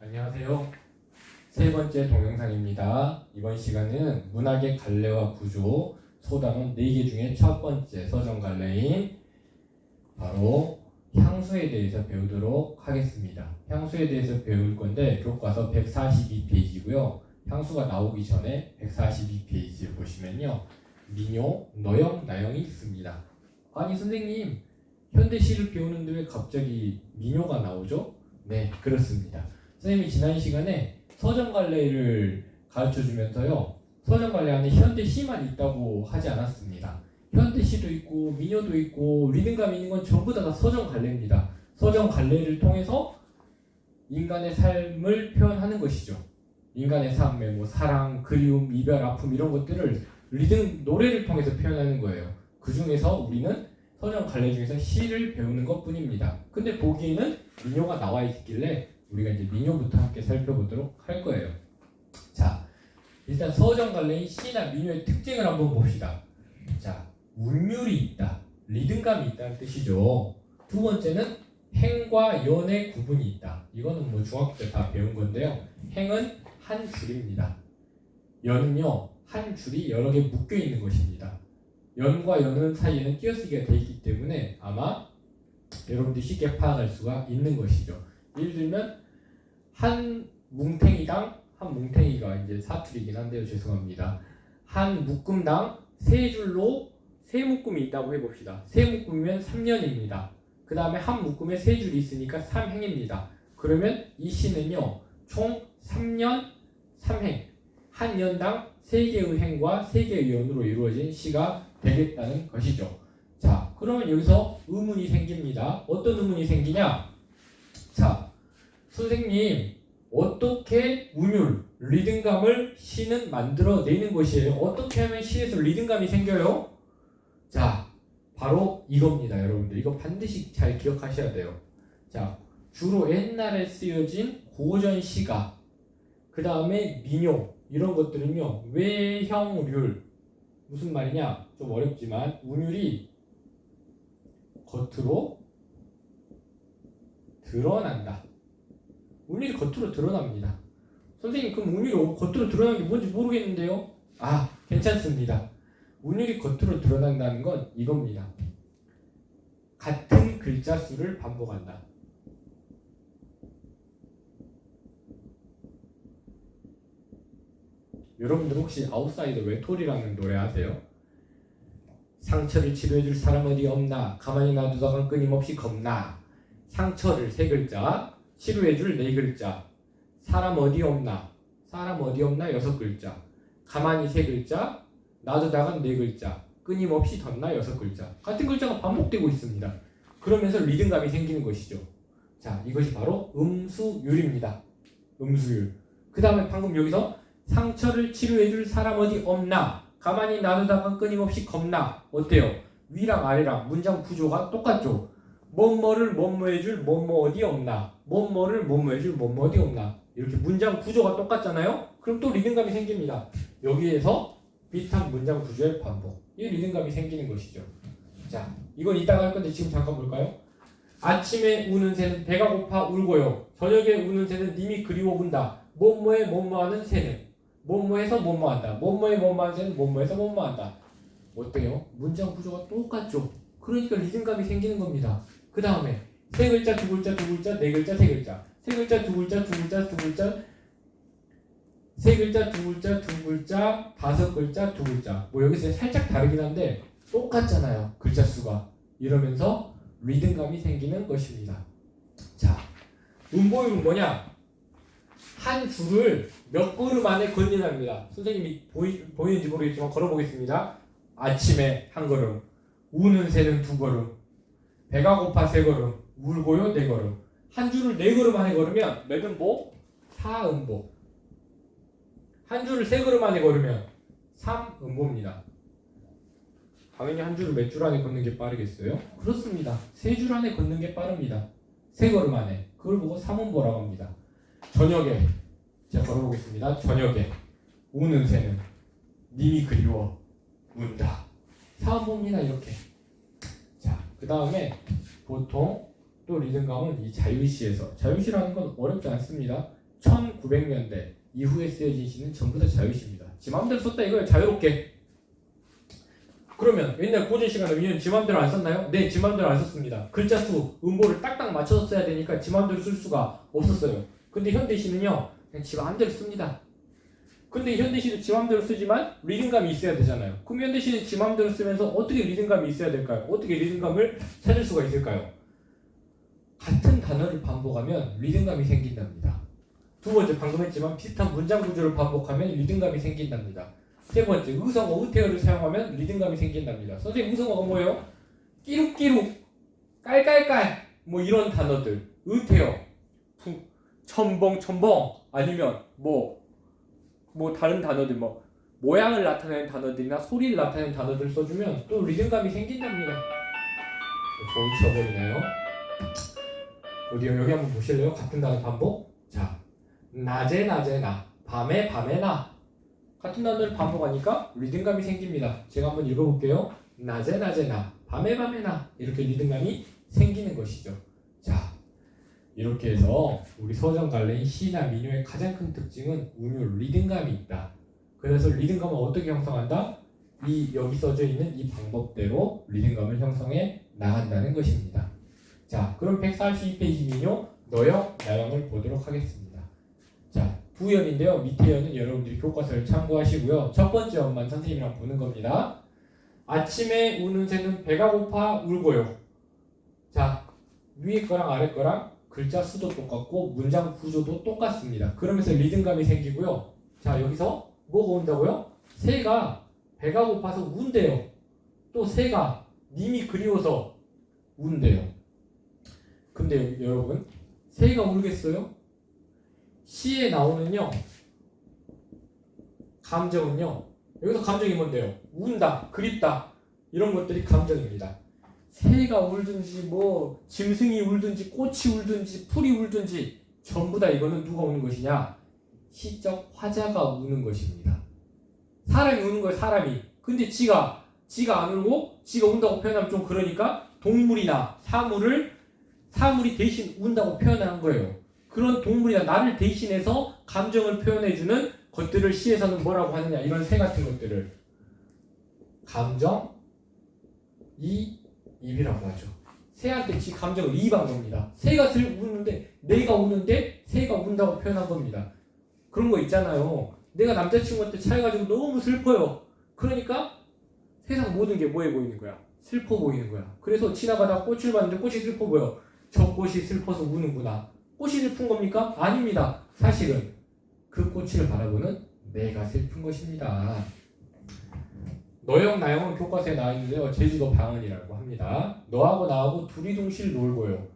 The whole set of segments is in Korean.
안녕하세요. 세 번째 동영상입니다. 이번 시간은 문학의 갈래와 구조, 소단원 4개 중에 첫 번째 서정 갈래인 바로 향수에 대해서 배우도록 하겠습니다. 향수에 대해서 배울 건데 교과서 142페이지고요. 향수가 나오기 전에 142페이지를 보시면요. 민요, 너영, 나영이 있습니다. 아니 선생님, 현대 시를 배우는데 왜 갑자기 민요가 나오죠? 네, 그렇습니다. 선생님이 지난 시간에 서정갈래를 가르쳐주면서요. 서정갈래 안에 현대 시만 있다고 하지 않았습니다. 현대 시도 있고 민요도 있고 리듬감 있는 건 전부 다 서정갈래입니다. 서정갈래를 통해서 인간의 삶을 표현하는 것이죠. 인간의 삶의 사랑, 그리움, 이별, 아픔 이런 것들을 리듬, 노래를 통해서 표현하는 거예요. 그 중에서 우리는 서정갈래 중에서 시를 배우는 것뿐입니다. 근데 보기에는 민요가 나와 있길래 우리가 이제 민요부터 함께 살펴보도록 할 거예요. 자, 일단 서정갈래인 시나 민요의 특징을 한번 봅시다. 자, 운율이 있다, 리듬감이 있다는 뜻이죠. 두 번째는 행과 연의 구분이 있다. 이거는 중학교 때 다 배운 건데요. 행은 한 줄입니다. 연은요, 한 줄이 여러 개 묶여 있는 것입니다. 연과 연은 사이에는 띄어쓰기가 되어 있기 때문에 아마 여러분들이 쉽게 파악할 수가 있는 것이죠. 예를 들면 한 뭉탱이가 이제 사투리이긴 한데요. 죄송합니다. 한 묶음당 세 줄로 세 묶음이 있다고 해봅시다. 세 묶음이면 3년입니다. 그 다음에 한 묶음에 세 줄이 있으니까 3행입니다. 그러면 이 시는요, 총 3년 3행, 한 년당 3개의 행과 3개의 연으로 이루어진 시가 되겠다는 것이죠. 자, 그러면 여기서 의문이 생깁니다. 어떤 의문이 생기냐? 자, 선생님, 어떻게 운율, 리듬감을 시는 만들어내는 것이에요? 어떻게 하면 시에서 리듬감이 생겨요? 자, 바로 이겁니다, 여러분들. 이거 반드시 잘 기억하셔야 돼요. 자, 주로 옛날에 쓰여진 고전 시가, 그 다음에 민요, 이런 것들은요, 외형률, 무슨 말이냐? 좀 어렵지만, 운율이 겉으로 드러난다. 운율이 겉으로 드러납니다. 선생님, 그럼 운율이 겉으로 드러나는 게 뭔지 모르겠는데요? 아, 괜찮습니다. 운율이 겉으로 드러난다는 건 이겁니다. 같은 글자 수를 반복한다. 여러분들 혹시 아웃사이더 외톨이라는 노래 아세요? 상처를 치료해줄 사람 어디 없나, 가만히 놔두다간 끊임없이 겁나. 상처를 3글자, 치료해줄 4글자, 사람 어디 없나 6글자, 가만히 3글자, 놔두다간 4글자, 끊임없이 덧나 6글자. 같은 글자가 반복되고 있습니다. 그러면서 리듬감이 생기는 것이죠. 자, 이것이 바로 음수율입니다. 음수율. 그 다음에 방금 여기서 상처를 치료해줄 사람 어디 없나, 가만히 놔두다간 끊임없이 겁나. 어때요? 위랑 아래랑 문장 구조가 똑같죠? 뭐뭐를 뭐뭐해줄 뭐뭐 어디 없나, 뭐뭐를 뭐뭐해줄 뭐뭐 어디 없나. 이렇게 문장 구조가 똑같잖아요? 그럼 또 리듬감이 생깁니다. 여기에서 비슷한 문장 구조의 반복, 이 리듬감이 생기는 것이죠. 자, 이건 이따가 할 건데 지금 잠깐 볼까요? 아침에 우는 새는 배가 고파 울고요. 저녁에 우는 새는 님이 그리워 운다. 뭐뭐에 뭐뭐하는 새는 뭐뭐해서 뭐뭐한다. 뭐뭐에 뭐뭐하는 새는 뭐뭐해서 뭐뭐한다. 어때요? 문장 구조가 똑같죠? 그러니까 리듬감이 생기는 겁니다. 그 다음에 3글자, 2글자, 2글자, 4글자, 3글자, 3글자, 2글자, 2글자, 2글자, 3글자, 2글자, 2글자, 5글자, 2글자. 여기서 살짝 다르긴 한데 똑같잖아요, 글자 수가. 이러면서 리듬감이 생기는 것입니다. 자, 음보율은 뭐냐? 한 줄을 몇 걸음 안에 건너갑니다. 선생님이 보이는지 모르겠지만 걸어보겠습니다. 아침에 1걸음, 우는 새는 2걸음, 배가 고파 3걸음, 울고요 4걸음. 한 줄을 4걸음 안에 걸으면 몇 음보? 4음보. 한 줄을 3걸음 안에 걸으면 3음보입니다. 당연히 한 줄을 몇 줄 안에 걷는 게 빠르겠어요? 그렇습니다. 3줄 안에 걷는 게 빠릅니다. 3걸음 안에. 그걸 보고 3음보라고 합니다. 저녁에, 제가 걸어보겠습니다. 저녁에 우는 새는 님이 그리워 운다. 4음보입니다. 이렇게. 자, 그 다음에 보통 또 리듬감은 이 자유시에서, 자유시라는 건 어렵지 않습니다. 1900년대 이후에 쓰여진 시는 전부 다 자유시입니다. 지 맘대로 썼다 이거예요. 자유롭게. 그러면 옛날 고전 시간에 위는 지 맘대로 안 썼나요? 네, 지 맘대로 안 썼습니다. 글자 수, 음보를 딱딱 맞춰서 써야 되니까 지 맘대로 쓸 수가 없었어요. 근데 현대시는요, 그냥 지 맘대로 씁니다. 근데 현대시도 지 맘대로 쓰지만 리듬감이 있어야 되잖아요. 그럼 현대시는 지 맘대로 쓰면서 어떻게 리듬감이 있어야 될까요? 어떻게 리듬감을 찾을 수가 있을까요? 같은 단어를 반복하면 리듬감이 생긴답니다. 두 번째, 방금 했지만 비슷한 문장 구조를 반복하면 리듬감이 생긴답니다. 세 번째, 의성어, 의태어를 사용하면 리듬감이 생긴답니다. 선생님, 의성어가 뭐예요? 끼룩끼룩, 깔깔깔, 뭐 이런 단어들, 의태어, 첨벙첨벙, 아니면 뭐 다른 단어들, 뭐 모양을 나타내는 단어들이나 소리를 나타내는 단어들을 써주면 또 리듬감이 생긴답니다. 종이 쳐버리네요. 어디 여기 한번 보실래요? 같은 단어 반복. 자, 낮에 낮에 나, 밤에 밤에 나. 같은 단어를 반복하니까 리듬감이 생깁니다. 제가 한번 읽어볼게요. 낮에 낮에 나, 밤에 밤에 나. 이렇게 리듬감이 생기는 것이죠. 자, 이렇게 해서 우리 서정갈래인 시나 민요의 가장 큰 특징은 운율, 리듬감이 있다. 그래서 리듬감을 어떻게 형성한다? 이 여기 써져 있는 이 방법대로 리듬감을 형성해 나간다는 것입니다. 자, 그럼 142페이지 민요 너형, 나형을 보도록 하겠습니다. 자, 두 연인데요. 밑에 연은 여러분들이 교과서를 참고하시고요. 첫 번째 연만 선생님이랑 보는 겁니다. 아침에 우는 새는 배가 고파 울고요. 자, 위에 거랑 아래 거랑 글자 수도 똑같고 문장 구조도 똑같습니다. 그러면서 리듬감이 생기고요. 자, 여기서 뭐가 온다고요? 새가 배가 고파서 운대요. 또 새가 님이 그리워서 운대요. 근데 여러분, 새가 울겠어요? 시에 나오는요, 감정은요, 여기서 감정이 뭔데요? 운다, 그립다, 이런 것들이 감정입니다. 새가 울든지 뭐 짐승이 울든지 꽃이 울든지 풀이 울든지 전부 다 이거는 누가 우는 것이냐? 시적 화자가 우는 것입니다. 사람이 우는 거예요, 사람이. 근데 지가 안 울고 지가 운다고 표현하면 좀 그러니까 동물이나 사물이 대신 운다고 표현을 한 거예요. 그런 동물이나 나를 대신해서 감정을 표현해주는 것들을 시에서는 뭐라고 하느냐? 이런 새 같은 것들을 감정, 이입이라고 하죠. 새한테 지 감정을 이입한 겁니다. 새가 우는데 내가 우는데 새가 운다고 표현한 겁니다. 그런 거 있잖아요. 내가 남자친구한테 차여가지고 너무 슬퍼요. 그러니까 세상 모든 게 뭐해 보이는 거야? 슬퍼 보이는 거야. 그래서 지나가다 꽃을 봤는데 꽃이 슬퍼 보여. 저 꽃이 슬퍼서 우는구나. 꽃이 슬픈 겁니까? 아닙니다. 사실은 그 꽃을 바라보는 내가 슬픈 것입니다. 너형 나형은 교과서에 나와 있는데요. 제주도 방언이라고 합니다. 너하고 나하고 둘이 둥실 놀고요.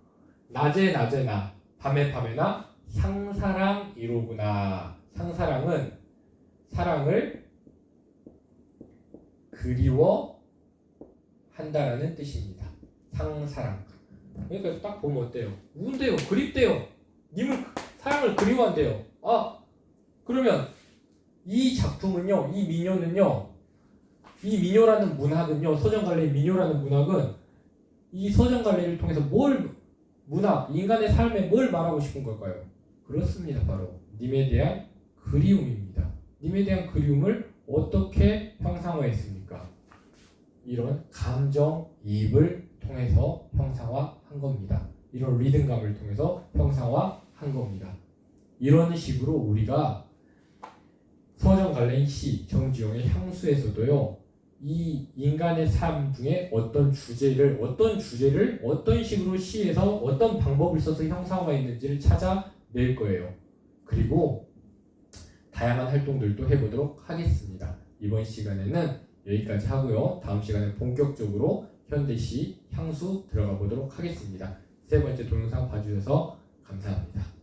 낮에 낮에 나, 밤에 밤에 나, 상사랑 이로구나. 상사랑은 사랑을 그리워 한다라는 뜻입니다. 상사랑. 그러니까 딱 보면 어때요? 운대요, 그립대요. 님을 사랑을 그리워한대요. 아, 그러면 이 작품은요, 이 민요는요, 이 민요라는 문학은요, 서정갈래의 민요라는 문학은 이 서정갈래를 통해서 인간의 삶에 뭘 말하고 싶은 걸까요? 그렇습니다. 바로 님에 대한 그리움입니다. 님에 대한 그리움을 어떻게 형상화했습니까? 이런 감정이입을 통해서 형상화한 겁니다. 이런 리듬감을 통해서 형상화한 겁니다. 이런 식으로 우리가 서정갈래인 시, 정지용의 향수에서도요, 이 인간의 삶 중에 어떤 주제를 어떤 식으로 시에서 어떤 방법을 써서 형상화했는지를 찾아낼 거예요. 그리고 다양한 활동들도 해보도록 하겠습니다. 이번 시간에는 여기까지 하고요. 다음 시간에 본격적으로 현대시 향수 들어가 보도록 하겠습니다. 세 번째 동영상 봐주셔서 감사합니다.